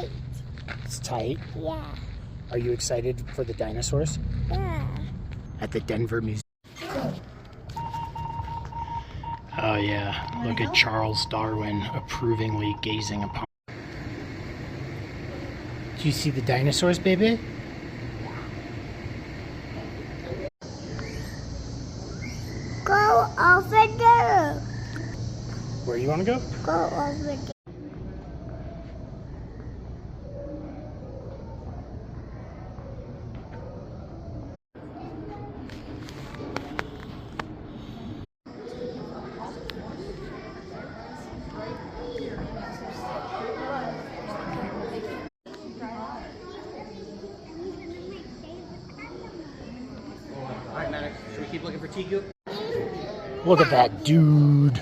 tight. It's tight. Yeah. Are you excited for the dinosaurs? Yeah. At the Denver Museum. Oh yeah, look at Charles Darwin approvingly gazing upon. Do you see the dinosaurs, baby? Go over there. Where you want to go? Go over there. Alright, Maddox, should we keep looking for Tigu? Look at that dude.